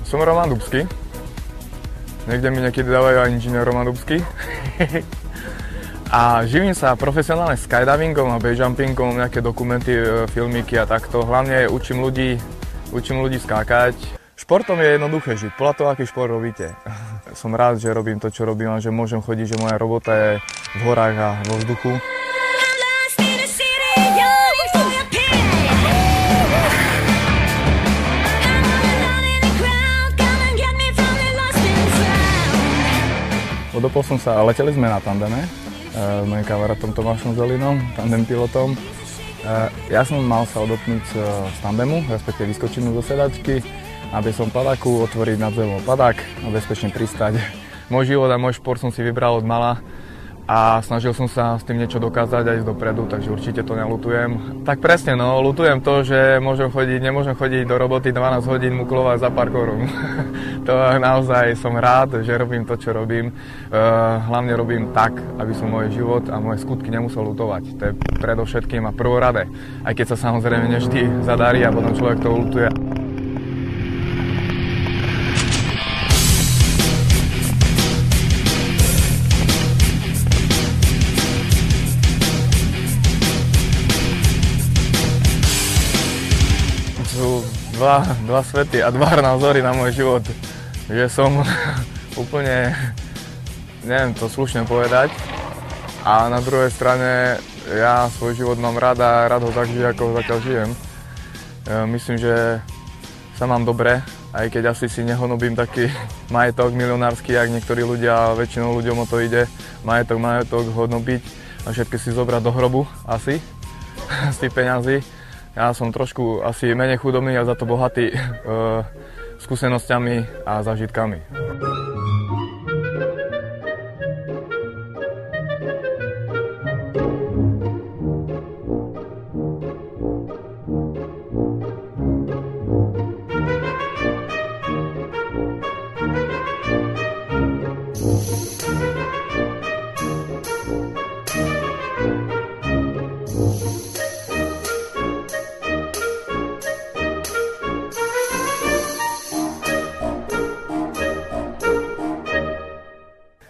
Som Roman Dubský. Niekde mi niekedy dávajú aj inžinier Roman Dubský. A živím sa profesionálne skydivingom a basejumpingom, nejaké dokumenty, filmiky a takto. Hlavne učím ľudí skákať. Športom je jednoduché žiť, podľa toho, aký šport robíte. Som rád, že robím to, čo robím a že môžem chodiť, že moja robota je v horách a vo vzduchu. Dopol som sa, leteli sme na tandeme s mojim kamarátom Tomášom Zelinom, tandem pilotom. Ja som mal sa odopnúť z tandemu, respektíve vyskočiť mu zo sedačky, aby som padáku otvoriť nad zemou padák a bezpečne pristať. Môj život a môj šport som si vybral od mala a snažil som sa s tým niečo dokázať aj ísť dopredu, takže určite to neľutujem. Tak presne, no, ľutujem to, že nemôžem chodiť do roboty 12 hodín mukulovať za pár korún. To naozaj som rád, že robím to, čo robím. Hlavne robím tak, aby som môj život a moje skutky nemusel ľutovať. To je predovšetkým a prvorade. Aj keď sa samozrejme nevždy zadarí a potom človek to ľutuje. Sú dva svety a dva názory na môj život. Že som úplne, neviem to slušne povedať. A na druhej strane ja svoj život mám rád a rád ho tak žijem, ako ho zatiaľ žijem. Myslím, že sa mám dobre, aj keď asi si nehonobím taký majetok milionársky, jak niektorí ľudia, väčšinou ľuďom o to ide. Majetok hodnobiť a všetky si zobrať do hrobu asi z tých peňazí. Ja som trošku asi menej chudobný a za to bohatý skúsenosťami a zážitkami.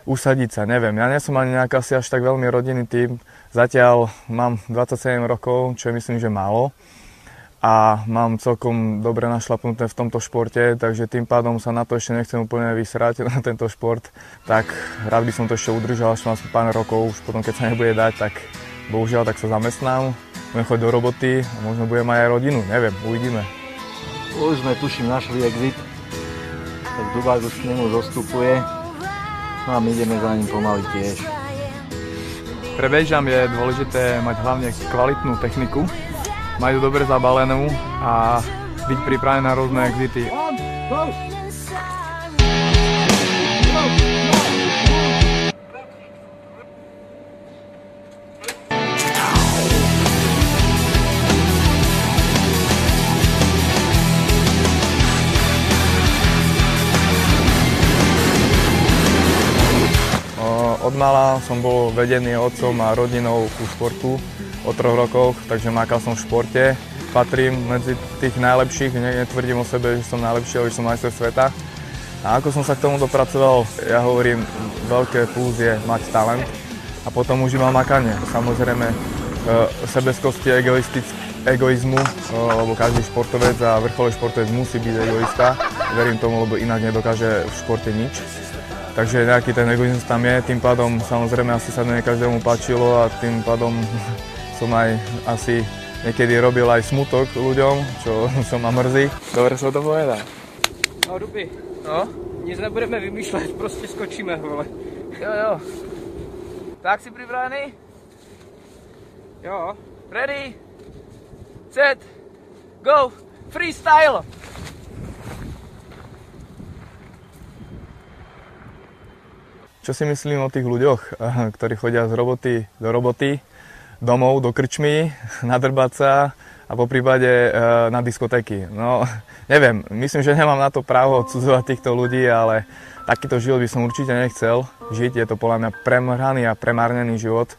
Usadiť sa, neviem. Ja nie som ani nejak asi až tak veľmi rodinný typ. Zatiaľ mám 27 rokov, čo je myslím, že málo. A mám celkom dobre našlapnuté v tomto športe, takže tým pádom sa na to ešte nechcem úplne vysrať na tento šport. Tak rád by som to ešte udržal až mám pár rokov, už potom keď sa nebude dať, tak bohužiaľ tak sa zamestnám. Budem chodiť do roboty a možno budem aj rodinu, neviem, uvidíme. Už sme tuším našli exit, tak Dubák už k nemu zostupuje. No a my ideme za ním pomaly tiež. Pre basežump je dôležité mať hlavne kvalitnú techniku, mať ju dobre zabalenú a byť pripravený na rôzne exity. Od mala som bol vedený otcom a rodinou ku športu od 3 rokov, takže mákal som v športe. Patrím medzi tých najlepších, netvrdím o sebe, že som najlepší, ale že som majster sveta. A ako som sa k tomu dopracoval, ja hovorím, veľké plus je mať talent a potom už iba makanie. Samozrejme sebeskosti, egoizmu, lebo každý športovec a vrcholový športovec musí byť egoista. Verím tomu, lebo inak nedokáže v športe nič. Takže nejaký ten egoizmus tam je, tým pádom samozrejme asi sa to nie každému páčilo a tým pádom som aj asi niekedy robil aj smutok ľuďom, čo ma mrzí. Dobre som to povedal. No Dubi, no? Nic nebudeme vymýšlet, prostě skočíme, vole. Jo. Tak si připravený? Jo. Ready, set, go, freestyle! Čo si myslím o tých ľuďoch, ktorí chodia z roboty do roboty, domov do krčmy, nadrbať sa a poprípade na diskotéky. No, neviem, myslím, že nemám na to právo odsudzovať týchto ľudí, ale takýto život by som určite nechcel žiť. Je to podľa mňa premrhaný a premárnený život.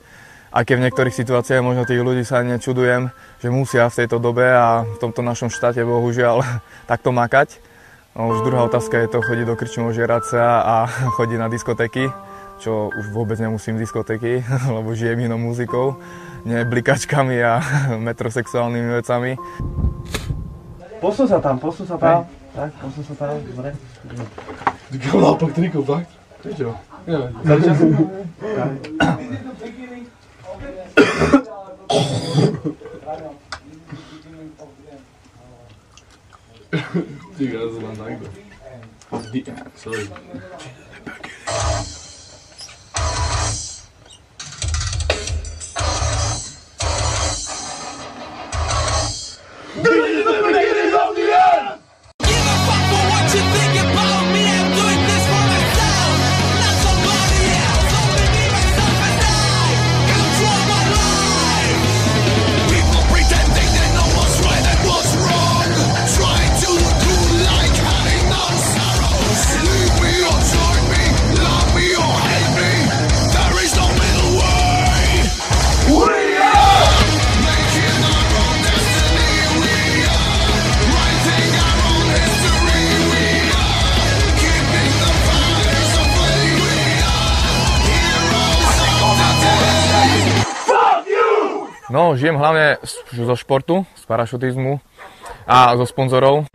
Aj keď v niektorých situáciách možno tých ľudí sa nečudujem, že musia v tejto dobe a v tomto našom štáte bohužiaľ takto makať. No, už druhá otázka je to chodiť do krčmov, žerať sa a chodiť na diskotéky, čo už vôbec nemusím diskotéky, lebo žijem inou muzikou, nie blikačkami a metrosexuálnymi vecami. Posun sa tam. Tak, posun sa tam, dobre. Ty naopak trikov, tak? Čo? Začal som. Ty guys mám takto. Sorry. No, žijem hlavne zo športu, z parašutizmu a zo sponzorov.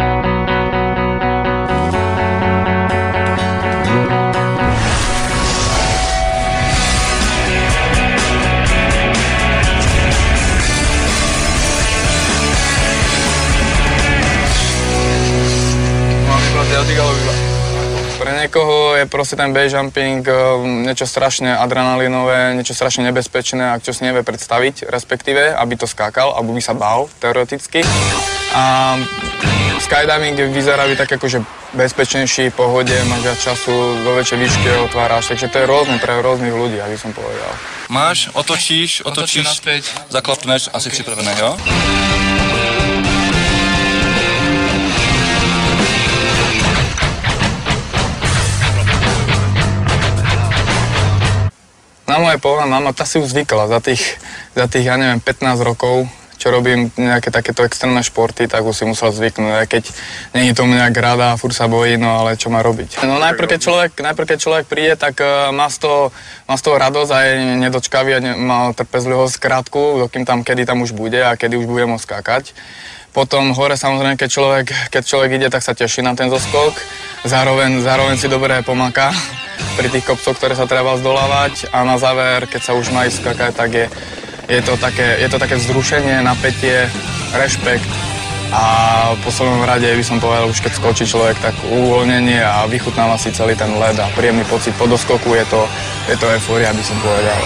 Pre niekoho je proste ten base jumping niečo strašne adrenalinové, niečo strašne nebezpečné, ak čo si nevie predstaviť, respektíve, aby to skákal, alebo by sa bál, teoreticky. A skydiving vyzerá byť tak akože bezpečnejší, pohode, máš viac času, do väčšej výške otváraš, takže to je rôzne pre rôznych ľudí, aby som povedal. Máš, otočíš, naspäť, zaklapneš, asi připravené, jo? Na moje pohľad mama, tá si už zvykla za tých, ja neviem, 15 rokov, čo robím nejaké takéto extrémne športy, tak už si musel zvyknúť, aj keď nie je to nejak rada a furt sa bojí, no ale čo má robiť. No najprv, keď človek príde, tak má z toho radosť a je nedočkavý a má trpezlivosť krátku, kedy tam už bude a kedy už bude môcť skákať. Potom hore samozrejme, keď človek ide, tak sa teší na ten zoskok. Zároveň si dobre pomáka pri tých kopcoch, ktoré sa treba zdolávať. A na záver, keď sa už má ísť skákať, tak je to také vzrušenie, napätie, rešpekt. A v poslednom rade by som povedal, už keď skočí človek, tak uvoľnenie a vychutnáva si celý ten led a príjemný pocit po doskoku, je to eufória, by som povedal.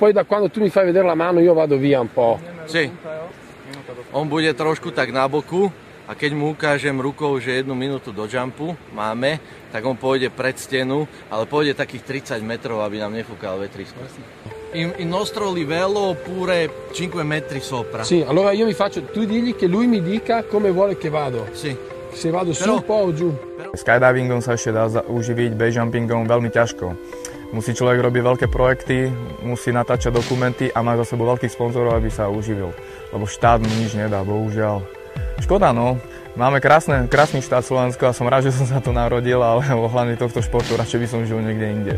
Poi da quando tu mi fai vedere la mano io vado via un po'. Sì. On bude trošku tak na boku a keď mu ukážem rukou, že 1 minútu do jumpu máme, tak on pôjde pred stenu, ale pôjde takých 30 metrov, aby nám nefúkal vetrisko. Il nostro livello pure 5 metri sopra. Sì, allora io mi faccio, tu digli che lui mi dica come vuole che vado. Sì. Se vado su un po' o giù. Skydivingom sa ešte dá uživiť, base jumpingom veľmi ťažko. Musí človek robiť veľké projekty, musí natáčať dokumenty a má za sebou veľkých sponzorov, aby sa uživil. Lebo štát mu nič nedá, bohužiaľ. Škoda, no. Máme krásny štát Slovensko a som rád, že som sa tu narodil, ale ohľadne tohto športu radšej by som žil niekde inde.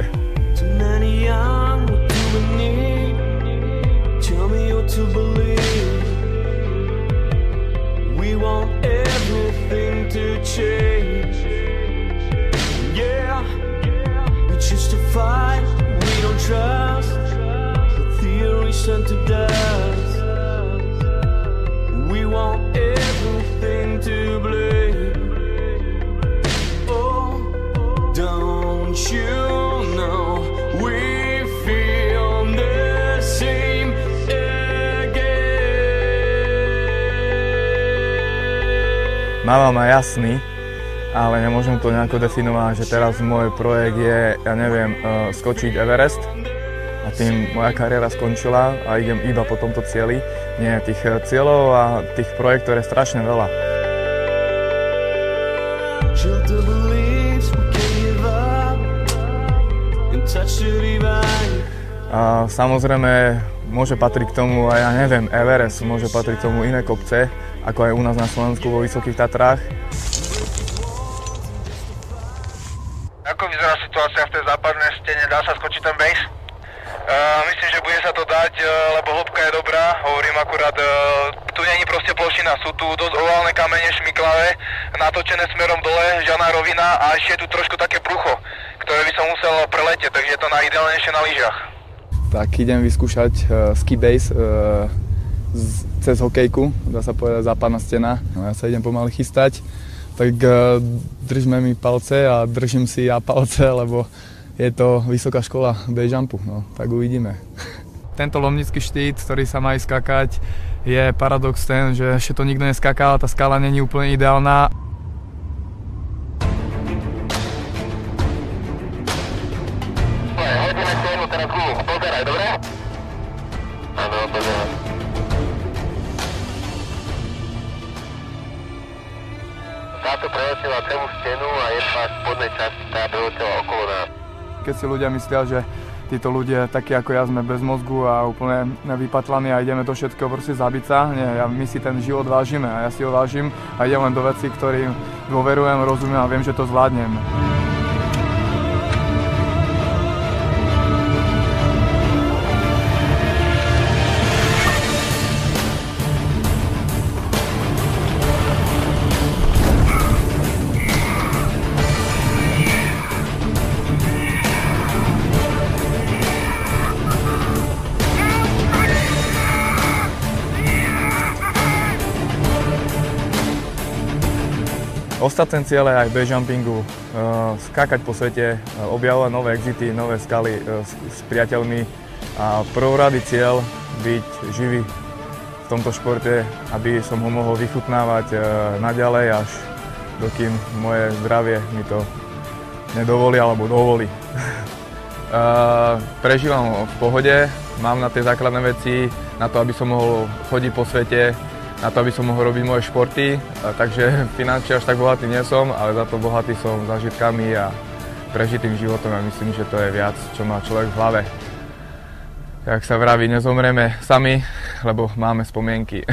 Fight, we don't trust the theory sent to dust. We want everything to blame. Oh, don't you Mávam aj jasný, ale nemôžem to nejako definovať, že teraz môj projekt je, ja neviem, skočiť Everest a tým moja kariéra skončila a idem iba po tomto cieli. Nie, tých cieľov a tých projektov je strašne veľa. A samozrejme môže patriť k tomu aj, ja neviem, Everest, môže patriť k tomu iné kopce, ako aj u nás na Slovensku vo Vysokých Tatrách. Ako vyzerá situácia v tej západnej stene? Dá sa skočiť ten base? Myslím, že bude sa to dať, lebo hĺbka je dobrá. Hovorím akurát, tu není proste plošina, sú tu dosť oválne kamene, šmiklavé, natočené smerom dole, žiadna rovina a ešte je tu trošku také brucho, ktoré by som musel preletieť, takže je to najideálnejšie na lyžiach. Tak idem vyskúšať ski base cez hokejku, dá sa povedať západná stena. No, ja sa idem pomaly chystať, tak držme mi palce a držím si ja palce, lebo je to vysoká škola base jumpu, no, tak uvidíme. Tento lomnický štít, ktorý sa má skákať, je paradox ten, že ešte to nikto neskákal, tá skala není úplne ideálna. Hodíme stenu teraz gulu, pozeraj, dobre? Áno, pozeraj. Táto preletela celú stenu a je v spodnej časti, tá preletela okolo nás. Keď si ľudia myslia, že títo ľudia, takí ako ja, sme bez mozgu a úplne vypatlaní a ideme do všetkého proste zabiť sa, nie, my si ten život vážime a ja si ho vážim a idem len do vecí, ktorým dôverujem, rozumiem a viem, že to zvládnem. Ostatné ciele aj base jumpingu, skákať po svete, objavovať nové exity, nové skaly s priateľmi a prvorady cieľ byť živý v tomto športe, aby som ho mohol vychutnávať naďalej, až dokým moje zdravie mi to nedovolí alebo dovolí. Prežívam v pohode, mám na tie základné veci, na to, aby som mohol chodiť po svete, na to, aby som mohol robiť moje športy, takže finančne až tak bohatý nie som, ale za to bohatý som zážitkami a prežitým životom a myslím, že to je viac, čo má človek v hlave. Jak sa vraví, nezomreme sami, lebo máme spomienky.